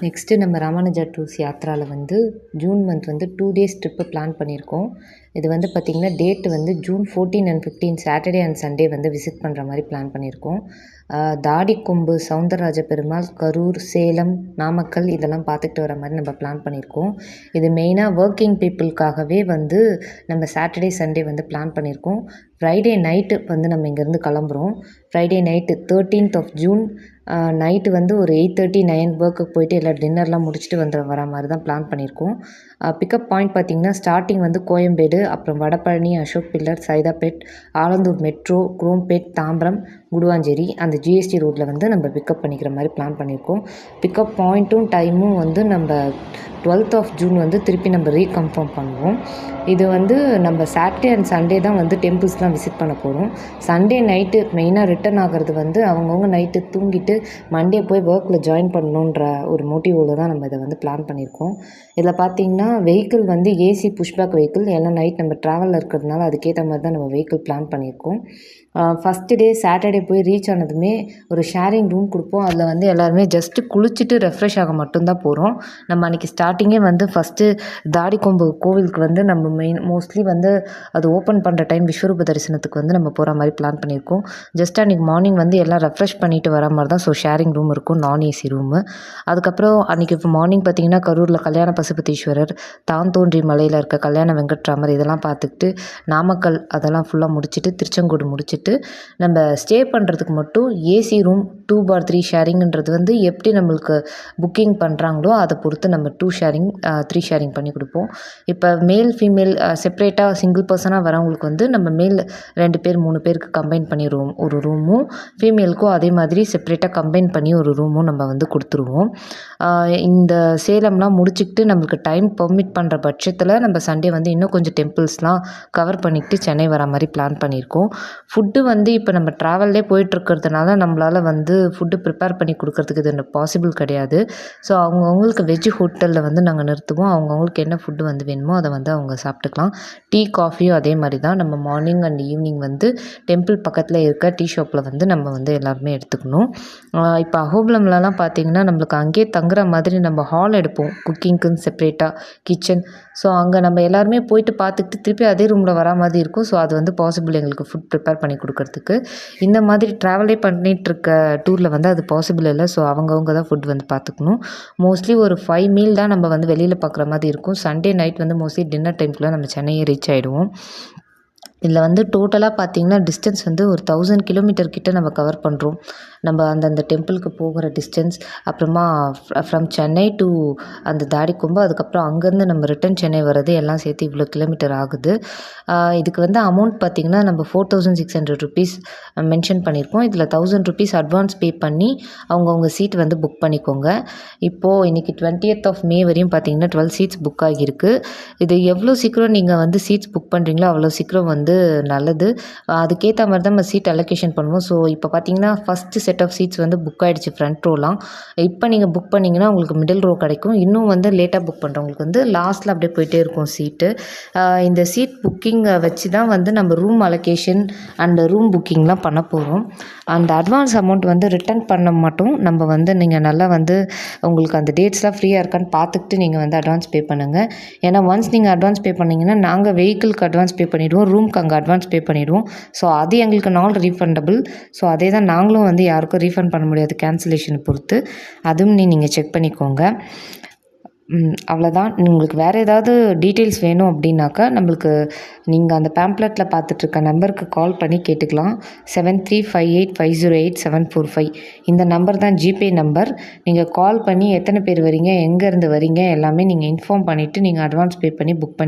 Next நம்ம Ramanuja tours யாத்ராவில் வந்து June month வந்து 2 டேஸ் ட்ரிப்பு பிளான் பண்ணியிருக்கோம். இது வந்து பார்த்திங்கன்னா டேட்டு வந்து June 14 and 15 Saturday and Sunday வந்து விசிட் பண்ணுற மாதிரி பிளான் பண்ணியிருக்கோம். தாடிக்கொம்பு, சவுந்தரராஜ பெருமாள், கரூர், சேலம், நாமக்கல் இதெல்லாம் பார்த்துக்கிட்டு வர மாதிரி நம்ம பிளான் பண்ணியிருக்கோம். இது மெயினாக ஒர்க்கிங் பீப்புளுக்காகவே வந்து நம்ம சாட்டர்டே சண்டே வந்து பிளான் பண்ணியிருக்கோம். ஃப்ரைடே நைட்டு வந்து நம்ம இங்கேருந்து கிளம்புறோம். Friday night 13th of June night வந்து ஒரு 8:30 9 ஒர்க்குக்கு போயிட்டு எல்லாம் டின்னர்லாம் முடிச்சுட்டு வர மாதிரி தான் பிளான் பண்ணியிருக்கோம். பிக்கப் பாயிண்ட் பார்த்திங்கன்னா ஸ்டார்டிங் வந்து கோயம்பேடு, அப்புறம் வடபழனி, அசோக் பில்லர், சைதாப்பேட், ஆலந்தூர் மெட்ரோ, குரோம்பேட், தாம்பரம், குடுவாஞ்சேரி அந்த ஜிஎஸ்டி ரோட்டில் வந்து நம்ம பிக்கப் பண்ணிக்கிற மாதிரி பிளான் பண்ணியிருக்கோம். பிக்கப் பாயிண்ட்டும் டைமும் வந்து நம்ம 12th ஆஃப் ஜூன் வந்து திருப்பி நம்ம ரீகன்ஃபார்ம் பண்ணுவோம். இது வந்து நம்ம சாட்டர்டே அண்ட் சண்டே தான் வந்து டெம்பிள்ஸ்லாம் விசிட் பண்ண போகிறோம். சண்டே நைட்டு மெயினாக ரிட்டர்ன் ஆகிறது வந்து அவங்கவுங்க நைட்டு தூங்கிட்டு மண்டே போய் ஒர்க்கில் ஜாயின் பண்ணணுன்ற ஒரு மோட்டிவோடு தான் நம்ம இதை வந்து பிளான் பண்ணியிருக்கோம். இதில் பார்த்திங்கன்னா வெஹிக்கிள் வந்து ஏசி புஷ்பேக் வெஹிக்கிள், எல்லாம் நைட் நம்ம ட்ராவலில் இருக்கிறதுனால அதுக்கேற்ற மாதிரி தான் நம்ம வெஹிக்கிள் பிளான் பண்ணியிருக்கோம். ஃபஸ்ட்டு டே சாட்டர்டே போய் ரீச் ஆனதுமே ஒரு ஷேரிங் ரூம் கொடுப்போம். அதில் வந்து எல்லாருமே ஜஸ்ட்டு குளிச்சுட்டு ரெஃப்ரெஷ் ஆக மட்டும்தான் போகிறோம். நம்ம அன்றைக்கி ஸ்டார்டிங்கே வந்து ஃபஸ்ட்டு தாடிக்கொம்பு கோவிலுக்கு வந்து நம்ம மோஸ்ட்லி வந்து அது ஓப்பன் பண்ணுற டைம் விஸ்வரூப தரிசனத்துக்கு வந்து நம்ம போகிற மாதிரி பிளான் பண்ணியிருக்கோம். ஜஸ்ட் அன்றைக்கி மார்னிங் வந்து எல்லாம் ரெஃப்ரெஷ் பண்ணிவிட்டு வர மாதிரி தான். ஸோ ஷேரிங் ரூம் இருக்கும், நான் ஏசி ரூமு. அதுக்கப்புறம் அன்றைக்கி மார்னிங் பார்த்திங்கன்னா கரூரில் கல்யாண பசுபதீஸ்வரர், தான்தோன்றி மலையில் இருக்க கல்யாண வெங்கட்ராமர் இதெல்லாம் பார்த்துக்கிட்டு நாமக்கல் அதெல்லாம் ஃபுல்லாக முடிச்சுட்டு திருச்செங்கோடு முடிச்சுட்டு நம்ம ஸ்டே பண்ணுறதுக்கு மட்டும் ஏசி ரூம் 2/3 ஷேரிங்ன்றது வந்து எப்படி நம்மளுக்கு புக்கிங் பண்ணுறாங்களோ அதை பொறுத்து நம்ம 2 ஷேரிங் 3 ஷேரிங் பண்ணி கொடுப்போம். இப்போ மேல் ஃபீமேல் செப்ரேட்டாக சிங்கிள் பர்சனாக வரவங்களுக்கு வந்து நம்ம மேல் 2 பேர் 3 பேருக்கு கம்பைன் பண்ணி ஒரு ரூமும், ஃபீமேலுக்கும் அதே மாதிரி செப்ரேட்டாக கம்பைன் பண்ணி ஒரு ரூமும் நம்ம வந்து கொடுத்துருவோம். இந்த சேலம்லாம் முடிச்சுக்கிட்டு நம்மளுக்கு டைம் பெர்மிட் பண்ணுற பட்சத்தில் நம்ம சண்டே வந்து இன்னும் கொஞ்சம் டெம்பிள்ஸ்லாம் கவர் பண்ணிக்கிட்டு சென்னை வர மாதிரி பிளான் பண்ணியிருக்கோம். ஃபுட்டு வந்து இப்போ நம்ம ட்ராவல்லே போயிட்டுருக்கிறதுனால நம்மளால் வந்து ஃபுட்டு ப்ரிப்பேர் பண்ணி கொடுக்கறதுக்கு இது பாசிபிள் கிடையாது. ஸோ அவங்கவுங்களுக்கு வெஜ் ஹோட்டலில் வந்து நாங்கள் நிறுத்துவோம். அவங்கவுங்களுக்கு என்ன ஃபுட்டு வந்து வேணுமோ அதை வந்து அவங்க சாப்பிட்டுக்கலாம். டீ காஃபியும் அதே மாதிரி தான். நம்ம மார்னிங் அண்ட் ஈவினிங் வந்து டெம்பிள் பக்கத்தில் இருக்க டீ ஷாப்பில் வந்து நம்ம வந்து எல்லாருமே எடுத்துக்கணும். இப்போ அஹோபிலம்லலாம் பார்த்திங்கன்னா நம்மளுக்கு அங்கேயே தங்குற மாதிரி நம்ம ஹால் எடுப்போம், குக்கிங்க்குன்னு செப்ரேட்டாக கிச்சன். ஸோ அங்கே நம்ம எல்லாருமே போயிட்டு பார்த்துக்கிட்டு திருப்பி அதே ரூமில் வரா மாதிரி இருக்கும். ஸோ அது வந்து பாசிபிள் எங்களுக்கு ஃபுட் ப்ரிப்பேர் பண்ணி கொடுக்கறதுக்கு. இந்த மாதிரி ட்ராவலே பண்ணிகிட்ருக்க டூரில் வந்து அது பாசிபிள் இல்லை. ஸோ அவங்கவுங்க தான் ஃபுட் வந்து பார்த்துக்கணும். மோஸ்ட்லி ஒரு 5 மீல் தான் நம்ம வந்து வெளியில் பார்க்குற மாதிரி இருக்கும். சண்டே நைட் வந்து மோஸ்ட்லி டின்னர் டைம்குள்ளே நம்ம சென்னையே ரீச் ஆகிடுவோம். இதில் வந்து டோட்டலாக பார்த்திங்கன்னா டிஸ்டன்ஸ் வந்து ஒரு 1000 கிலோமீட்டர் கிட்ட நம்ம கவர் பண்ணுறோம். நம்ம அந்தந்த டெம்பிளுக்கு போகிற டிஸ்டன்ஸ், அப்புறமா ஃப்ரம் சென்னை டு அந்த தாடிக்கொம்பு, அதுக்கப்புறம் அங்கேருந்து நம்ம ரிட்டன் சென்னை வர்றது எல்லாம் சேர்த்து இவ்வளோ கிலோமீட்டர் ஆகுது. இதுக்கு வந்து அமௌண்ட் பார்த்திங்கன்னா நம்ம 4600 ருபீஸ் மென்ஷன் பண்ணியிருக்கோம். இதில் 1000 ருபீஸ் அட்வான்ஸ் பே பண்ணி அவங்கவுங்க சீட் வந்து புக் பண்ணிக்கோங்க. இப்போது இன்றைக்கி 20th ஆஃப் மே வரையும் பார்த்திங்கன்னா 12 சீட்ஸ் புக் ஆகியிருக்கு. இது எவ்வளோ சீக்கிரம் நீங்கள் வந்து சீட்ஸ் புக் பண்ணுறீங்களோ அவ்வளோ சீக்கிரம் வந்து நல்லது. அதுக்கேற்ற மாதிரி தான் நம்ம சீட் அலோகேஷன் பண்ணுவோம். ஸோ இப்போ பார்த்திங்கன்னா ஃபஸ்ட்டு செட் ஆஃப் சீட்ஸ் வந்து புக் ஆகிடுச்சு ஃப்ரண்ட் ரோலாம். இப்போ நீங்கள் புக் பண்ணிங்கன்னா உங்களுக்கு மிடில் ரோ கிடைக்கும். இன்னும் வந்து லேட்டாக புக் பண்ணுறவங்களுக்கு வந்து லாஸ்ட்டில் அப்படியே போயிட்டே இருக்கும் சீட்டு. இந்த சீட் புக்கிங்கை வச்சு தான் வந்து நம்ம ரூம் அலோகேஷன் அண்ட் ரூம் புக்கிங்லாம் பண்ண போகிறோம். அந்த அட்வான்ஸ் அமௌண்ட் வந்து ரிட்டர்ன் பண்ண மட்டும் நம்ம வந்து நீங்கள் நல்லா வந்து உங்களுக்கு அந்த டேட்ஸ்லாம் ஃப்ரீயாக இருக்கான்னு பார்த்துக்கிட்டு நீங்கள் வந்து அட்வான்ஸ் பே பண்ணுங்கள். ஏன்னா ஒன்ஸ் நீங்கள் அட்வான்ஸ் பே பண்ணிங்கன்னா நாங்கள் வெஹிக்கிளுக்கு அட்வான்ஸ் பே பண்ணிவிடுவோம், ரூம்க்கு அங்கே அட்வான்ஸ் பே பண்ணிவிடுவோம். ஸோ அது எங்களுக்கு நாட் ரீஃபண்டபிள். ஸோ அதே தான் நாங்களும் வந்து யாருக்கும் ரீஃபண்ட் பண்ண முடியாது கேன்சலேஷனை பொறுத்து. அதுவும் நீங்கள் செக் பண்ணிக்கோங்க. அவ்வளோதான். உங்களுக்கு வேறு ஏதாவது டீட்டெயில்ஸ் வேணும் அப்படின்னாக்கா நம்மளுக்கு நீங்கள் அந்த பேம்ப்ளெட்டில் பார்த்துட்ருக்க நம்பருக்கு கால் பண்ணி கேட்டுக்கலாம். 7358508745 இந்த நம்பர் தான் ஜிபே நம்பர். நீங்கள் கால் பண்ணி எத்தனை பேர் வரீங்க, எங்கேருந்து வரீங்க எல்லாமே நீங்கள் இன்ஃபார்ம் பண்ணிவிட்டு நீங்கள் அட்வான்ஸ் பே பண்ணி புக் பண்ணி